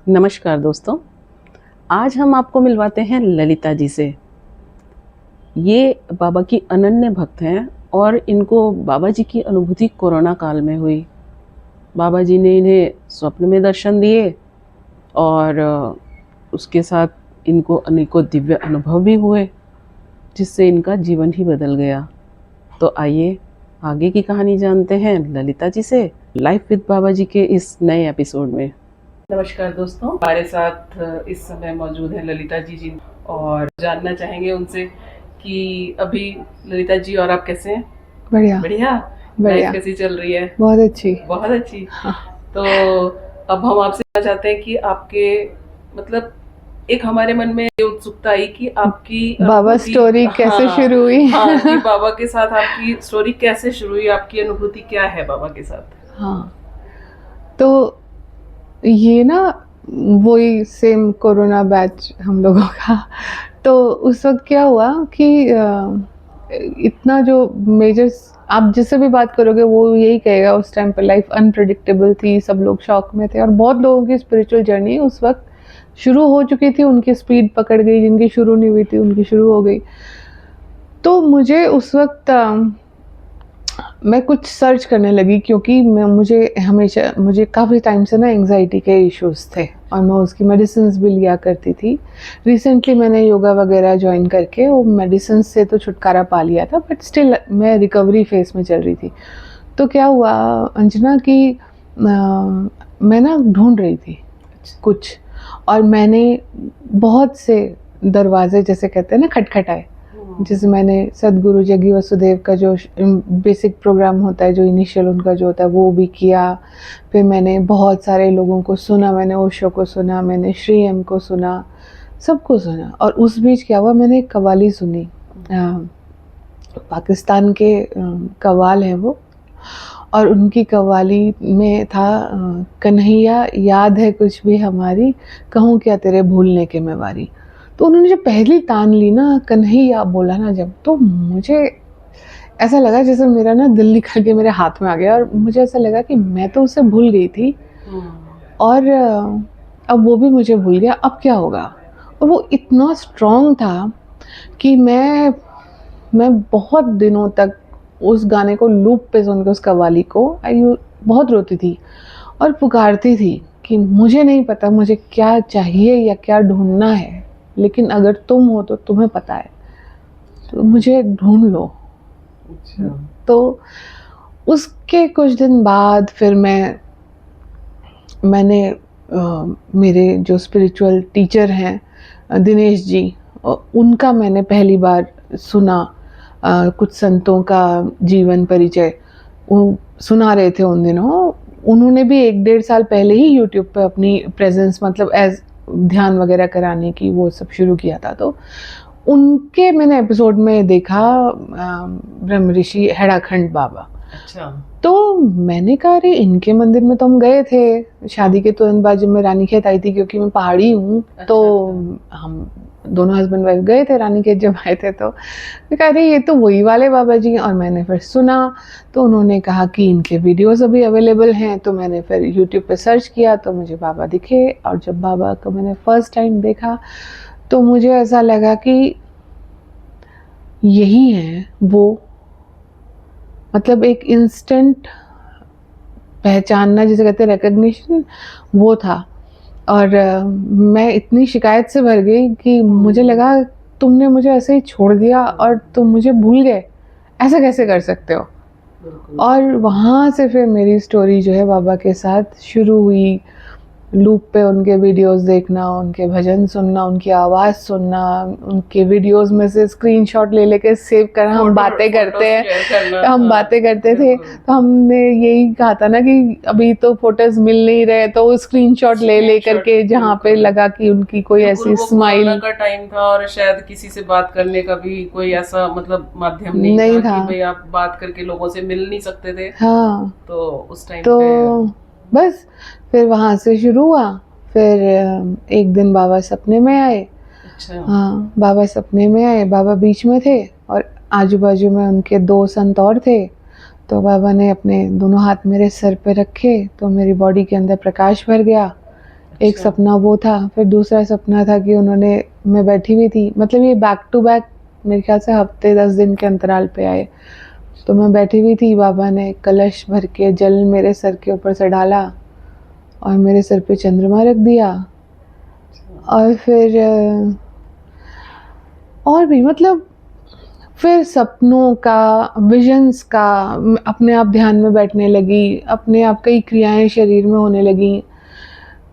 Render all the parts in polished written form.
नमस्कार दोस्तों, आज हम आपको मिलवाते हैं ललिता जी से। ये बाबा की अनन्य भक्त हैं और इनको बाबा जी की अनुभूति कोरोना काल में हुई। बाबा जी ने इन्हें स्वप्न में दर्शन दिए और उसके साथ इनको अनेकों दिव्य अनुभव भी हुए, जिससे इनका जीवन ही बदल गया। तो आइए आगे की कहानी जानते हैं ललिता जी से, लाइफ विद बाबा जी के इस नए एपिसोड में। नमस्कार दोस्तों, हमारे साथ इस समय मौजूद है ललिता जी और जानना चाहेंगे उनसे कि अभी ललिता जी और आप कैसे हैं? बढ़िया बढ़िया। बढ़िया। लाइफ कैसी चल रही है? बहुत अच्छी। बहुत अच्छी। हाँ। तो अब हम आपसे जानना चाहते हैं कि आपके मतलब एक हमारे मन में ये उत्सुकता आई कि आपकी बाबा स्टोरी कैसे शुरू हुई। हाँ, कि बाबा के साथ आपकी स्टोरी कैसे शुरू हुई, आपकी अनुभूति क्या है बाबा के साथ? हाँ, तो ये ना वही सेम कोरोना बैच हम लोगों का। तो उस वक्त क्या हुआ कि इतना जो मेजर आप जिससे भी बात करोगे वो यही कहेगा, उस टाइम पे लाइफ अनप्रेडिक्टेबल थी, सब लोग शॉक में थे और बहुत लोगों की स्पिरिचुअल जर्नी उस वक्त शुरू हो चुकी थी, उनकी स्पीड पकड़ गई, जिनकी शुरू नहीं हुई थी उनकी शुरू हो गई। तो मुझे उस वक्त मैं कुछ सर्च करने लगी, क्योंकि मुझे काफ़ी टाइम से ना एंग्जाइटी के इश्यूज थे और मैं उसकी मेडिसिन्स भी लिया करती थी। रिसेंटली मैंने योगा वगैरह ज्वाइन करके वो मेडिसिन्स से तो छुटकारा पा लिया था, बट स्टिल मैं रिकवरी फेस में चल रही थी। तो क्या हुआ अंजना कि मैं ना ढूंढ रही थी कुछ, और मैंने बहुत से दरवाजे जैसे कहते हैं ना खटखटाए। जैसे मैंने सदगुरु जग्गी वसुदेव का जो बेसिक प्रोग्राम होता है, जो इनिशियल उनका जो होता है वो भी किया। फिर मैंने बहुत सारे लोगों को सुना, मैंने ओशो को सुना, मैंने श्री एम को सुना, सबको सुना। और उस बीच क्या हुआ, मैंने एक कव्वाली सुनी, पाकिस्तान के कव्वाल हैं वो, और उनकी कव्वाली में था कन्हैया याद है कुछ भी हमारी, कहूँ क्या तेरे भूलने के मैं वारी। तो उन्होंने जब पहली तान ली ना, कन्हैया बोला ना जब, तो मुझे ऐसा लगा जैसे मेरा ना दिल निकल के मेरे हाथ में आ गया, और मुझे ऐसा लगा कि मैं तो उसे भूल गई थी और अब वो भी मुझे भूल गया, अब क्या होगा। और वो इतना स्ट्रॉन्ग था कि मैं बहुत दिनों तक उस गाने को लूप पे सुन के, उस कव्वाली को बहुत रोती थी और पुकारती थी कि मुझे नहीं पता मुझे क्या चाहिए या क्या ढूंढना है, लेकिन अगर तुम हो तो तुम्हें पता है, तो मुझे ढूंढ लो। अच्छा। तो उसके कुछ दिन बाद फिर मैंने मेरे जो स्पिरिचुअल टीचर हैं दिनेश जी, उनका मैंने पहली बार सुना, कुछ संतों का जीवन परिचय वो सुना रहे थे उन दिनों। उन्होंने भी 1-1.5 साल पहले ही यूट्यूब पे अपनी प्रेजेंस मतलब एज ध्यान वगैरह कराने की वो सब शुरू किया था। तो उनके मैंने एपिसोड में देखा ब्रह्म ऋषि हेड़ाखंड बाबा। अच्छा। तो मैंने कहा अरे इनके मंदिर में तो हम गए थे शादी के तुरंत बाद, जब मैं रानीखेत आई थी, क्योंकि मैं पहाड़ी हूँ। अच्छा, तो हम दोनों हस्बैंड वाइफ गए थे रानीखेत जब आए थे। तो मैं कहा अरे ये तो वही वाले बाबा जी हैं। और मैंने फिर सुना, तो उन्होंने कहा कि इनके वीडियोस अभी अवेलेबल हैं। तो मैंने फिर यूट्यूब पे सर्च किया तो मुझे बाबा दिखे, और जब बाबा को मैंने फर्स्ट टाइम देखा तो मुझे ऐसा लगा कि यही है वो, मतलब एक इंस्टेंट पहचानना जिसे कहते हैं रिकग्निशन, वो था। और मैं इतनी शिकायत से भर गई कि मुझे लगा तुमने मुझे ऐसे ही छोड़ दिया और तुम मुझे भूल गए, ऐसा कैसे कर सकते हो। और वहाँ से फिर मेरी स्टोरी जो है बाबा के साथ शुरू हुई। लूप पे उनके वीडियोस देखना, उनके भजन सुनना, उनकी आवाज़ सुनना, उनके वीडियोस में से स्क्रीनशॉट ले लेके सेव करना। हम बातें करते हैं, हम बातें करते थे, तो हमने यही कहा था ना कि अभी तो फोटोज मिल नहीं रहे, तो वो स्क्रीनशॉट ले करके जहाँ पे लगा कि उनकी कोई ऐसी स्माइल का टाइम था और शायद किसी से बात करने का भी कोई ऐसा मतलब माध्यम नहीं था कि भाई आप बात करके लोगों से मिल नहीं सकते थे। हाँ, तो उस टाइम तो पे बस फिर वहाँ से शुरू हुआ। फिर एक दिन बाबा सपने में आए। अच्छा। हाँ, बाबा सपने में आए, बाबा बीच में थे और आजू बाजू में उनके 2 संत और थे। तो बाबा ने अपने दोनों हाथ मेरे सर पे रखे, तो मेरी बॉडी के अंदर प्रकाश भर गया, एक अच्छा। सपना वो था, फिर दूसरा सपना था कि उन्होंने, मैं बैठी हुई थी, मतलब ये बैक टू बैक मेरे ख्याल से हफ्ते 10 दिन के अंतराल पे आए। तो मैं बैठी हुई थी, बाबा ने कलश भर के जल मेरे सर के ऊपर से डाला और मेरे सर पे चंद्रमा रख दिया। और फिर और भी मतलब फिर सपनों का, विजन्स का, अपने आप ध्यान में बैठने लगी, अपने आप कई क्रियाएं शरीर में होने लगी।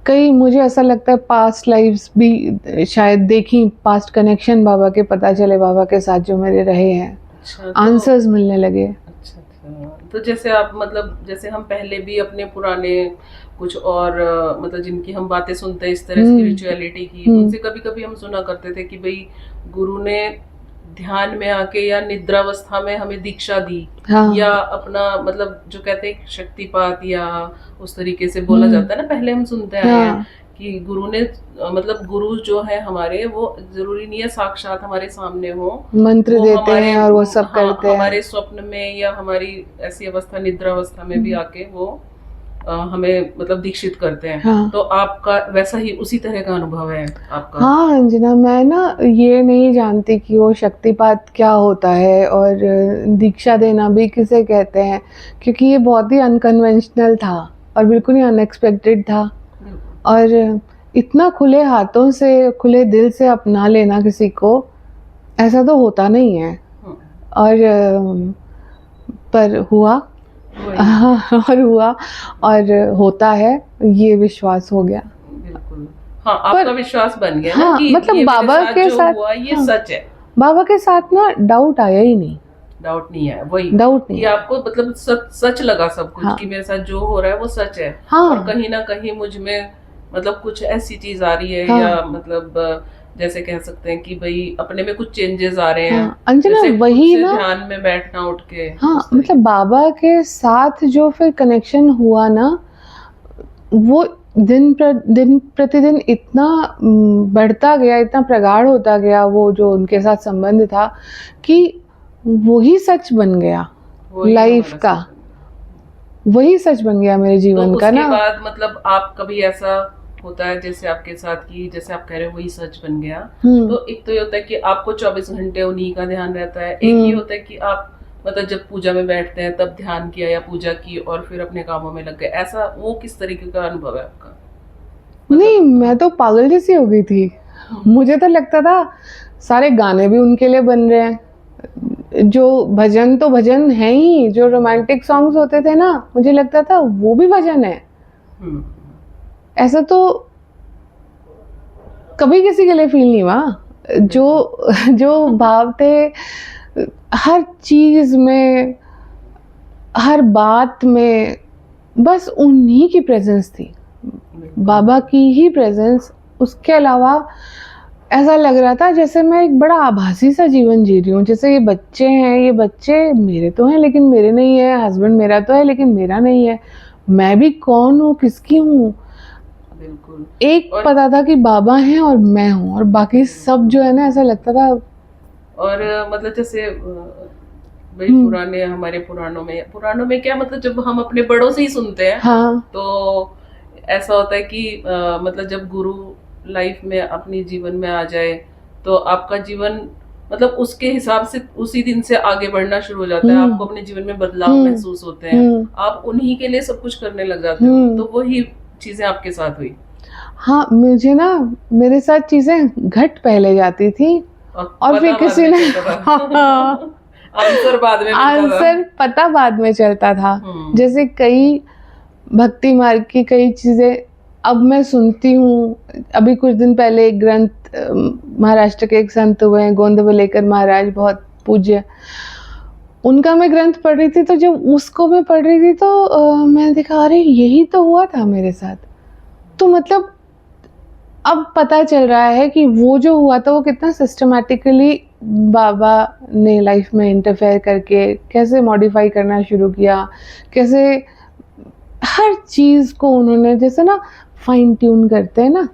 कई, मुझे ऐसा लगता है पास्ट लाइफ्स भी शायद देखी, पास्ट कनेक्शन बाबा के पता चले, बाबा के साथ जो मेरे रहे हैं, अच्छा, आंसर्स मिलने लगे। अच्छा अच्छा। तो जैसे आप मतलब जैसे हम पहले भी अपने पुराने कुछ और मतलब जिनकी हम बातें सुनते हैं इस तरह स्पिरिचुअलिटी की, उनसे कभी कभी हम सुना करते थे कि भाई गुरु ने ध्यान में आके या निद्रावस्था में हमें दीक्षा दी, हाँ। या अपना मतलब जो कहते हैं शक्तिपात, या उस तरीके से बोला जाता है ना, पहले हम सुनते आए हैं हाँ। कि गुरु ने मतलब गुरु जो है हमारे, वो जरूरी नहीं है साक्षात हमारे सामने हो, मंत्र वो देते हमारे, हैं और वो सब हाँ, करते हैं। हमारे स्वप्न में या हमारी ऐसी अवस्था निद्रावस्था में भी आके वो हमें मतलब दीक्षित करते हैं। हाँ। तो आपका वैसा ही उसी तरह का अनुभव है आपका? हाँ अंजना, मैं ना ये नहीं जानती कि वो शक्तिपात क्या होता है और दीक्षा देना भी किसे कहते हैं, क्योंकि ये बहुत ही अनकन्वेंशनल था और बिल्कुल ही अनएक्सपेक्टेड था। और इतना खुले हाथों से, खुले दिल से अपना लेना किसी को, ऐसा तो होता नहीं है। और पर हुआ और हुआ और होता है, ये विश्वास हो गया। बिल्कुल। हाँ, आपका विश्वास बन गया ना हाँ, कि मतलब ये मेरे बाबा साथ के जो साथ, हुआ ये हाँ, सच है। बाबा के साथ ना डाउट आया ही नहीं। डाउट नहीं है, वही डाउट नहीं कि है। आपको मतलब सच लगा सब कुछ, हाँ। कि मेरे साथ जो हो रहा है वो सच है। हाँ। और कहीं ना कहीं मुझ में मतलब कुछ ऐसी चीज आ रही है, हाँ। या मतलब जैसे कह सकते हैं कि भाई अपने में कुछ चेंजेस आ रहे हैं। हाँ अंजना, जैसे खुद वही से ना, ध्यान में बैठना उठ के, हाँ उस तरीके मतलब बाबा के साथ जो फिर कनेक्शन हुआ ना, वो दिन प्रतिदिन इतना बढ़ता गया, इतना प्रगाढ़ होता गया, वो जो उनके साथ संबंध था, कि वही सच बन गया वही लाइफ हमारा का, सच। वही सच बन गया मेरे तो जीवन का उसके ना। बाद मतलब आप कभी ऐसा होता है जैसे आपके साथ की, जैसे आप कह रहे हो वही सच बन गया, तो एक तो ये होता है कि आपको 24 घंटे उन्हीं का ध्यान रहता है, एक ये होता है कि आप मतलब जब पूजा में बैठते हैं तब ध्यान किया या पूजा की और फिर अपने कामों में लग गए, ऐसा वो किस तरीके का अनुभव है आपका? नहीं, मैं तो पागल जैसी हो गई थी। मुझे तो लगता था सारे गाने भी उनके लिए बन रहे हैं, जो भजन तो भजन है ही, जो रोमांटिक सॉन्ग्स होते थे ना, मुझे लगता था वो भी भजन है। ऐसा तो कभी किसी के लिए फील नहीं हुआ। जो भाव थे हर चीज में, हर बात में, बस उन्हीं की प्रेजेंस थी, बाबा की ही प्रेजेंस। उसके अलावा ऐसा लग रहा था जैसे मैं एक बड़ा आभासी सा जीवन जी रही हूँ, जैसे ये बच्चे हैं, ये बच्चे मेरे तो हैं लेकिन मेरे नहीं है, हस्बैंड मेरा तो है लेकिन मेरा नहीं है, मैं भी कौन हूँ, किसकी हूँ। बिल्कुल। एक पता था कि बाबा हैं और मैं हूँ, और बाकी सब जो है ना, ऐसा लगता था। और मतलब जैसे भाई पुराने हमारे पुराणों में क्या मतलब जब हम अपने बड़ों से ही सुनते हैं, हाँ। तो ऐसा होता है कि मतलब जब गुरु लाइफ में अपनी जीवन में आ जाए तो आपका जीवन मतलब उसके हिसाब से उसी दिन से आगे बढ़ना शुरू हो जाता है, आपको अपने जीवन में बदलाव महसूस होते हैं, आप उन्हीं के लिए सब कुछ करने लग जाते हो। तो वही चीजें आपके साथ हुई? हाँ, मुझे ना, मेरे साथ चीजें घट पहले जाती थी और फिर किसी ने आंसर बाद में मिलता था। आंसर पता बाद में चलता था। जैसे कई भक्ति मार्ग की कई चीजें अब मैं सुनती हूँ। अभी कुछ दिन पहले एक ग्रंथ महाराष्ट्र के एक संत हुए हैं, गोंदवलेकर महाराज, बहुत पूज्य, उनका मैं ग्रंथ पढ़ रही थी। तो जब उसको मैं पढ़ रही थी तो मैंने देखा, अरे यही तो हुआ था मेरे साथ। तो मतलब अब पता चल रहा है कि वो जो हुआ था वो कितना सिस्टमैटिकली बाबा ने लाइफ में इंटरफेयर करके कैसे मॉडिफाई करना शुरू किया, कैसे हर चीज़ को उन्होंने, जैसे ना फाइन ट्यून करते हैं ना,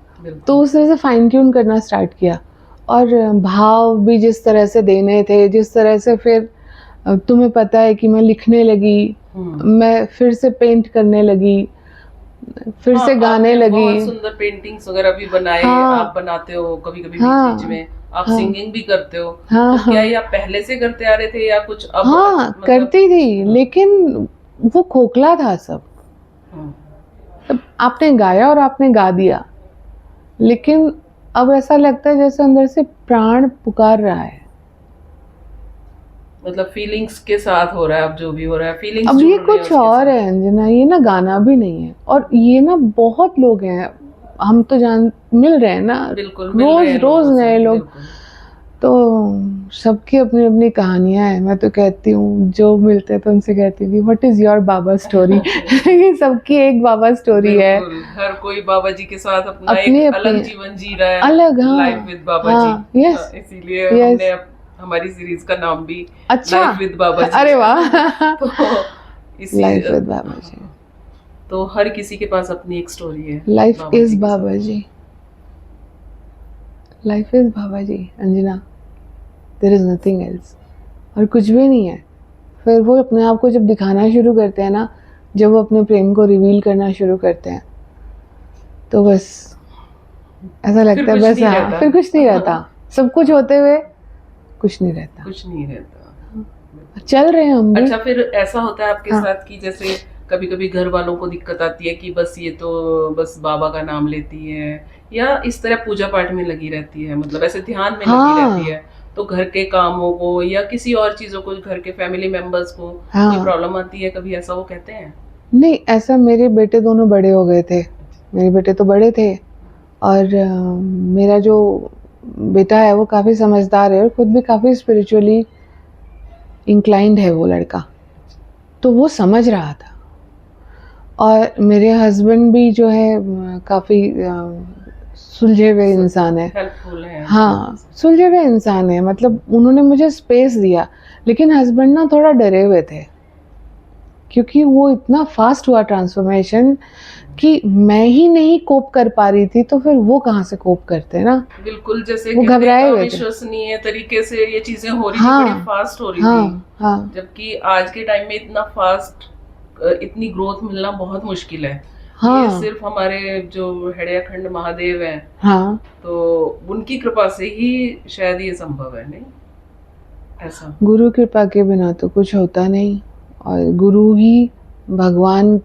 तो उस तरह से फाइन ट्यून करना स्टार्ट किया। और भाव भी जिस तरह से देने थे, जिस तरह से फिर तुम्हें पता है कि मैं लिखने लगी, मैं फिर से पेंट करने लगी, फिर से गाने आपने लगी। बहुत सुंदर पेंटिंग्स वगैरह भी बनाए, हाँ आप बनाते हो कभी कभी हाँ बीच बीच में, आप हाँ सिंगिंग भी करते हो। हाँ तो क्या ये हाँ आप पहले से करते आ रहे थे या कुछ अब हाँ मतलब? करती थी, लेकिन वो खोखला था सब। हम्म, तब आपने गाया और आपने गा दिया, लेकिन अब ऐसा लगता है जैसे अंदर से प्राण पुकार रहा है। मतलब फीलिंग्स के साथ हो रहा है, अब जो भी हो रहा है फीलिंग्स अब ये जुड़ रही है कुछ उसके और साथ। है अंजना, ये ना गाना भी नहीं है। और ये ना बहुत लोग हैं, हम तो जान मिल रहे हैं ना, बिल्कुल मिल रहे रोज हैं रोज लोगों से, नए लोग। बिल्कुल। तो सबकी अपनी अपनी कहानियां हैं। मैं तो कहती हूँ जो मिलते हैं तो उनसे कहती हूँ what is your Baba story. ये सबकी एक बाबा स्टोरी है, बिल्कुल हर कोई बाबा जी के साथ अपना एक अपनी अपनी अलग जीवन जी रहा है, अलग। लाइफ हाँ विद बाबा जी। हाँ हाँ, यस इसीलिए हमने यस। हमारी सीरीज का नाम भी अच्छा, लाइफ विद बाबा जी अरे है। वाह। तो इसी लाइफ विद बाबा जी। हाँ, तो हर किसी के पास अपनी एक स्टोरी है लाइफ बाबा इज जी के साथ। Baba ji. Life is Baba ji Anjana, there is nothing else. और कुछ भी नहीं है। फिर वो अपने आप को जब दिखाना शुरू करते हैं ना, जब वो अपने प्रेम को रिवील करना शुरू करते हैं, तो बस ऐसा फिर लगता है कुछ बस नहीं हाँ, फिर कुछ नहीं रहता। रहता। सब कुछ होते हुए कुछ नहीं रहता। कुछ नहीं रहता। चल रहे हैं हम भी। अच्छा, फिर ऐसा होता है आपके हाँ साथ कि जैसे कभी कभी घर वालों को दिक्कत आती है कि बस ये तो बस बाबा का नाम लेती है, या इस तरह पूजा पाठ में लगी रहती है, मतलब ऐसे ध्यान में लगी रहती हाँ है, तो घर के कामों को या किसी और चीजों को, घर के फैमिली मेंबर्स को कोई हाँ। प्रॉब्लम आती है, कभी ऐसा वो कहते हैं? नहीं, ऐसा मेरे बेटे दोनों बड़े हो गए थे। मेरे बेटे तो बड़े थे, और मेरा जो बेटा है वो काफ़ी समझदार है और खुद भी काफ़ी स्पिरिचुअली इंक्लाइंड है वो लड़का। तो वो समझ रहा था। और मेरे हस्बैंड भी जो है काफ़ी सुलझे हुए इंसान है। हेल्पफुल है हाँ, सुलझे हुए इंसान है, मतलब उन्होंने मुझे स्पेस दिया। लेकिन हस्बैंड ना थोड़ा डरे हुए थे, क्योंकि वो इतना फास्ट हुआ ट्रांसफॉर्मेशन कि मैं ही नहीं कोप कर पा रही थी, तो फिर वो कहाँ से कोप करते हैं ना। बिल्कुल, जैसे वो कहते हैं घबराए हुए थे। अविश्वसनीय तरीके से ये चीजें हो रही थी, बड़ी हाँ फास्ट हो रही थी। हाँ हाँ जबकि आज के टाइम में इतना फास्ट इतनी ग्रोथ मिलना बहुत मुश्किल है। ये हाँ सिर्फ हमारे जो हृदयखंड महादेव हैं, हाँ। तो उनकी कृपा से ही शायद ये संभव है, नहीं ऐसा? गुरु कृपा के बिना तो कुछ होता नहीं। और गुरु ही भगवान,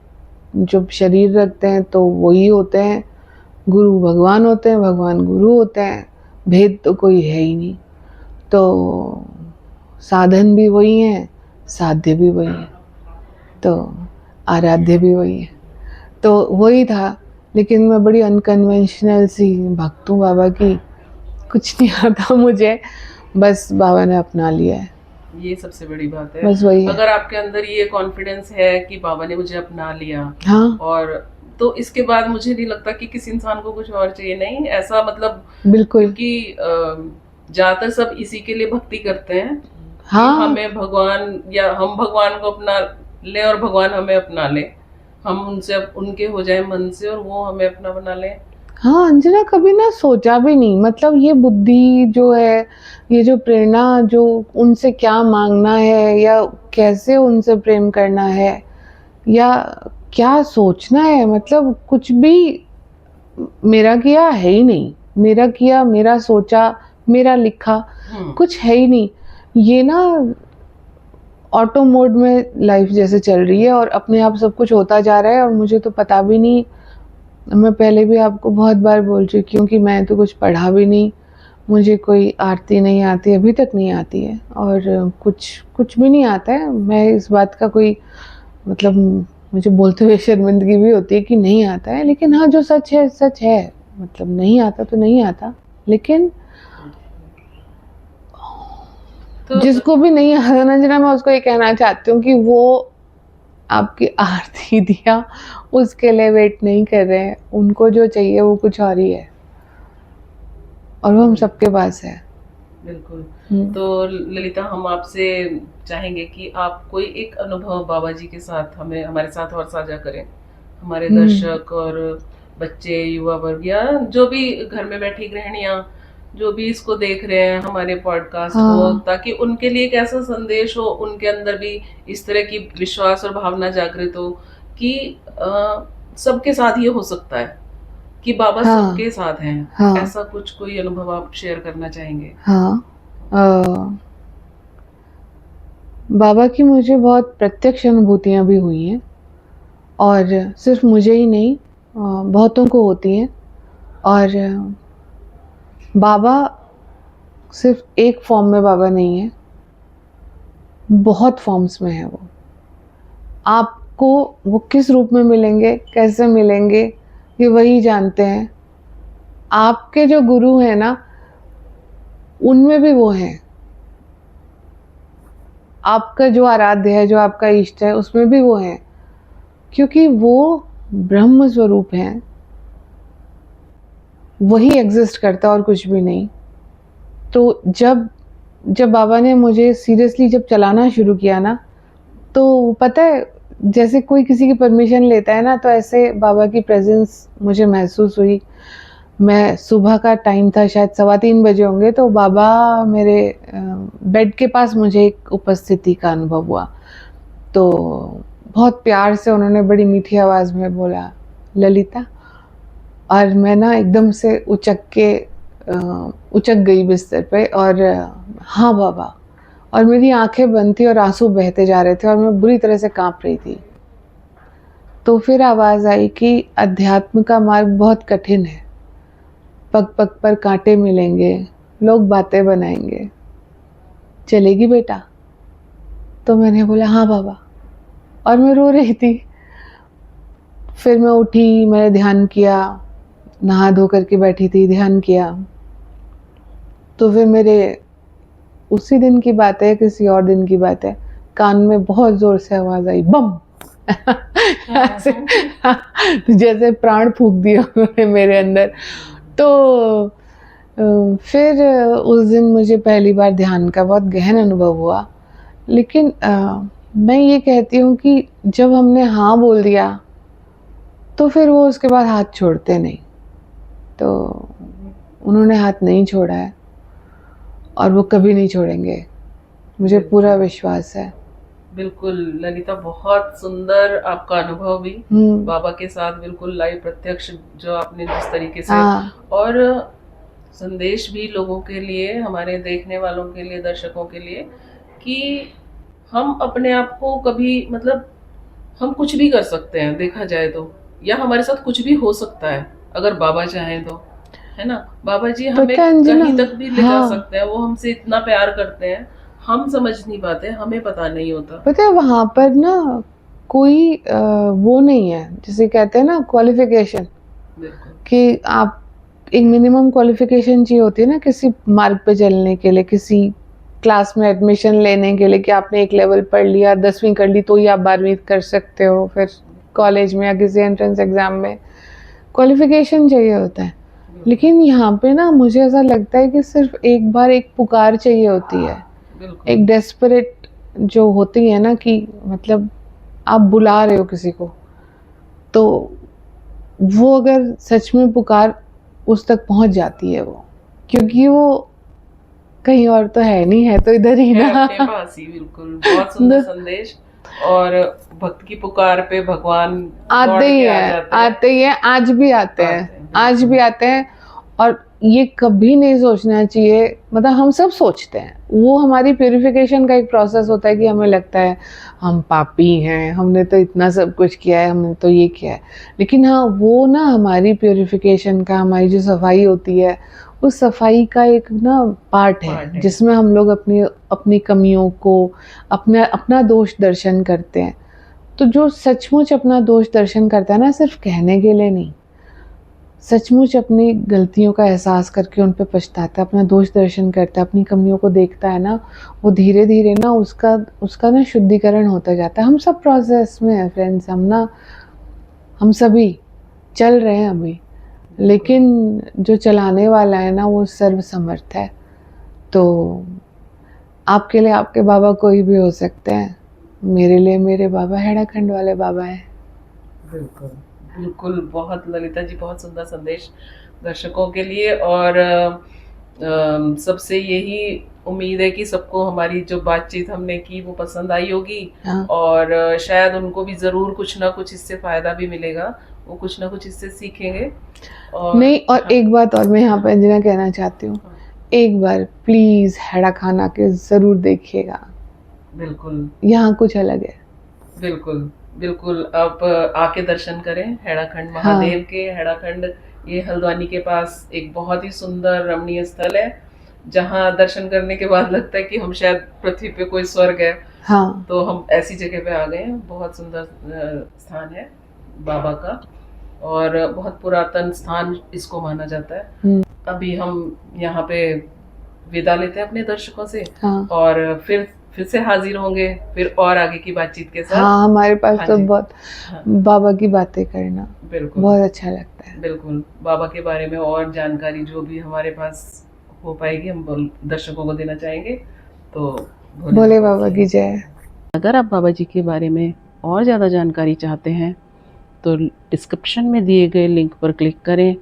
जब शरीर रखते हैं तो वही होते हैं। गुरु भगवान होते हैं, भगवान गुरु होते हैं। भेद तो कोई है ही नहीं। तो साधन भी वही है, साध्य भी वही है, तो आराध्य भी वही है। तो वही था। लेकिन मैं बड़ी अनकन्वेंशनल सी भक्त हूँ बाबा की। कुछ नहीं आता मुझे, बस बाबा ने अपना लिया है, ये सबसे बड़ी बात है। बस वही है। अगर आपके अंदर ये कॉन्फिडेंस है कि बाबा ने मुझे अपना लिया, हाँ और तो इसके बाद मुझे नहीं लगता कि किसी इंसान को कुछ और चाहिए, नहीं ऐसा मतलब। बिल्कुल। क्योंकि ज्यादातर सब इसी के लिए भक्ति करते हैं कि हाँ हमें भगवान, या हम भगवान को अपना ले और भगवान हमें अपना ले, हम उनसे उनके हो जाए मन से और वो हमें अपना बना ले। हाँ अंजना, कभी ना सोचा भी नहीं। मतलब ये बुद्धि जो है, ये जो प्रेरणा, जो उनसे क्या मांगना है या कैसे उनसे प्रेम करना है या क्या सोचना है, मतलब कुछ भी मेरा किया है ही नहीं। मेरा किया, मेरा सोचा, मेरा लिखा, कुछ है ही नहीं। ये ना ऑटो मोड में लाइफ जैसे चल रही है और अपने आप सब कुछ होता जा रहा है और मुझे तो पता भी नहीं। मैं पहले भी आपको बहुत बार बोल चुकी हूँ कि मैं तो कुछ पढ़ा भी नहीं, मुझे कोई आरती नहीं आती, अभी तक नहीं आती है, और कुछ भी नहीं आता है। मैं इस बात का कोई मतलब, मुझे बोलते हुए शर्मिंदगी भी होती है कि नहीं आता है, लेकिन हाँ जो सच है सच है। मतलब नहीं आता तो नहीं आता, लेकिन तो जिसको भी नहीं आता ना जना, मैं उसको ये कहना चाहती हूँ कि वो आपकी आरती दिया उसके लिए वेट नहीं कर रहे हैं। उनको जो चाहिए वो कुछ और ही है, और वो हम सबके पास है। बिल्कुल। तो ललिता, हम आपसे चाहेंगे कि आप कोई एक अनुभव बाबा जी के साथ हमें, हमारे साथ और साझा करें, हमारे दर्शक और बच्चे, युवा वर्ग, या जो भी घर में बैठी गृहिणियां जो भी इसको देख रहे हैं हमारे पॉडकास्ट को, हाँ ताकि उनके लिए एक ऐसा संदेश हो, उनके अंदर भी इस तरह की विश्वास और भावना जागृत हो कि सबके साथ ये हो सकता है कि बाबा हाँ सबके साथ हैं, हाँ ऐसा कुछ कोई अनुभव आप शेयर करना चाहेंगे? हाँ अ, बाबा की मुझे बहुत प्रत्यक्ष अनुभूतियाँ भी हुई हैं और सिर्फ मुझे ही नहीं बहुतों को होती हैं। और बाबा सिर्फ एक फॉर्म में बाबा नहीं है, बहुत फॉर्म्स में है वो। आपको वो किस रूप में मिलेंगे, कैसे मिलेंगे, ये वही जानते हैं। आपके जो गुरु हैं ना, उनमें भी वो हैं। आपका जो आराध्य है, जो आपका इष्ट है, उसमें भी वो हैं, क्योंकि वो ब्रह्म स्वरूप हैं। वही एग्जिस्ट करता और कुछ भी नहीं। तो जब जब बाबा ने मुझे सीरियसली जब चलाना शुरू किया ना, तो पता है, जैसे कोई किसी की परमिशन लेता है ना, तो ऐसे बाबा की प्रेजेंस मुझे महसूस हुई। मैं सुबह का टाइम था, शायद 3:15 बजे होंगे, तो बाबा मेरे बेड के पास मुझे एक उपस्थिति का अनुभव हुआ। तो बहुत प्यार से उन्होंने बड़ी मीठी आवाज़ में बोला, ललिता। और मैं ना एकदम से उचक गई बिस्तर पे और हाँ बाबा। और मेरी आंखें बंद थी और आंसू बहते जा रहे थे और मैं बुरी तरह से कांप रही थी। तो फिर आवाज़ आई कि अध्यात्म का मार्ग बहुत कठिन है, पग पग पर कांटे मिलेंगे, लोग बातें बनाएंगे, चलेगी बेटा? तो मैंने बोला हाँ बाबा, और मैं रो रही थी। फिर मैं उठी, मैंने ध्यान किया, नहा धो करके बैठी थी, ध्यान किया। तो फिर मेरे उसी दिन की बात है, किसी और दिन की बात है, कान में बहुत ज़ोर से आवाज़ आई, बम। ऐसे जैसे प्राण फूंक दिया उन्होंने मेरे अंदर। तो फिर उस दिन मुझे पहली बार ध्यान का बहुत गहन अनुभव हुआ। लेकिन मैं ये कहती हूँ कि जब हमने हाँ बोल दिया, तो फिर वो उसके बाद हाथ छोड़ते नहीं। तो उन्होंने हाथ नहीं छोड़ा है और वो कभी नहीं छोड़ेंगे, मुझे पूरा विश्वास है। बिल्कुल ललिता, बहुत सुंदर आपका अनुभव भी बाबा के साथ, बिल्कुल लाइव प्रत्यक्ष जो आपने जिस तरीके से और संदेश भी लोगों के लिए, हमारे देखने वालों के लिए, दर्शकों के लिए, कि हम अपने आप को कभी, मतलब हम कुछ भी कर सकते हैं देखा जाए तो, या हमारे साथ कुछ भी हो सकता है अगर बाबा चाहें तो, है ना? बाबा जी हमें कहीं तक भी ले जा सकते हैं। वो हमसे इतना प्यार करते हैं, हम समझ नहीं पाते, हमें पता नहीं होता। पता है वहाँ पर ना कोई वो नहीं है, जिसे कहते हैं ना क्वालिफिकेशन, कि आप एक मिनिमम क्वालिफिकेशन चाहिए होती है ना किसी मार्ग पे चलने के लिए, किसी क्लास में एडमिशन लेने के लिए, कि आपने एक लेवल पढ़ लिया, 10वीं कर ली, तो ही आप 12वीं कर सकते हो, फिर कॉलेज में या किसी एंट्रेंस एग्ज़ाम में क्वालिफिकेशन चाहिए होता है। लेकिन यहाँ पे ना मुझे ऐसा लगता है कि सिर्फ एक बार एक पुकार चाहिए होती है, एक डेस्परेट जो होती है ना, कि मतलब आप बुला रहे हो किसी को, तो वो अगर सच में पुकार उस तक पहुंच जाती है वो, क्योंकि वो कहीं और तो है नहीं, है तो इधर ही ना, अपने पास ही। बिल्कुल, बहुत सुंदर संदेश। और भक्त की पुकार पे भगवान आते ही हैं, आते ही हैं, आज भी आते हैं, आज भी आते हैं। और ये कभी नहीं सोचना चाहिए, मतलब हम सब सोचते हैं, वो हमारी प्यूरिफिकेशन का एक प्रोसेस होता है कि हमें लगता है हम पापी हैं, हमने तो इतना सब कुछ किया है, हमने तो ये किया है। लेकिन हाँ, वो ना हमारी प्यूरिफिकेशन का, हमारी जो सफाई होती है, उस सफाई का एक ना पार्ट है, जिसमें हम लोग अपनी कमियों को, अपना दोष दर्शन करते हैं। तो जो सचमुच अपना दोष दर्शन करता है ना, सिर्फ कहने के लिए नहीं, सचमुच अपनी गलतियों का एहसास करके उन पे पछताता है, अपना दोष दर्शन करता है, अपनी कमियों को देखता है ना, वो धीरे धीरे ना उसका ना शुद्धिकरण होता जाता है। हम सब प्रोसेस में हैं फ्रेंड्स, हम सभी चल रहे हैं अभी, लेकिन जो चलाने वाला है ना, वो सर्वसमर्थ है। तो आपके लिए आपके बाबा कोई भी हो सकते हैं, मेरे लिए मेरे बाबा हेड़ाखंड वाले बाबा हैं। बिल्कुल बिल्कुल, बहुत ललिता जी, बहुत सुंदर संदेश दर्शकों के लिए। और सबसे यही उम्मीद है कि सबको हमारी जो बातचीत हमने की वो पसंद आई होगी। और शायद उनको भी ज़रूर कुछ ना कुछ इससे फ़ायदा भी मिलेगा। वो कुछ ना कुछ इससे सीखेंगे। और नहीं, और हाँ, एक बात और मैं यहाँ पे अंजना कहना चाहती हूँ, एक बार प्लीज हैड़ा खान आके जरूर देखिएगा, बिल्कुल यहाँ कुछ अलग है। बिल्कुल बिल्कुल, आप आके दर्शन करें हैड़ाखंड हाँ महादेव के। हैड़ाखंड ये हल्द्वानी के पास एक बहुत ही सुंदर रमणीय स्थल है, जहाँ दर्शन करने के बाद लगता है कि हम शायद पृथ्वी पे कोई स्वर्ग है। हाँ। तो हम ऐसी जगह पे आ गए हैं। बहुत सुंदर स्थान है बाबा का, और बहुत पुरातन स्थान इसको माना जाता है। अभी हम यहाँ पे विदा लेते हैं अपने दर्शकों से, हाँ और फिर से हाजिर होंगे फिर और आगे की बातचीत के साथ। हाँ, हमारे पास हाँ तो जी, बहुत हाँ बाबा की बातें करना बिल्कुल बहुत अच्छा लगता है। बिल्कुल। बाबा के बारे में और जानकारी जो भी हमारे पास हो पाएगी हम दर्शकों को देना चाहेंगे। तो भोले बाबा की जय। अगर आप बाबा जी के बारे में और ज़्यादा जानकारी चाहते हैं तो डिस्क्रिप्शन में दिए गए लिंक पर क्लिक करें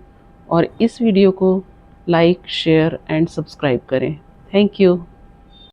और इस वीडियो को लाइक, शेयर एंड सब्सक्राइब करें। Thank you.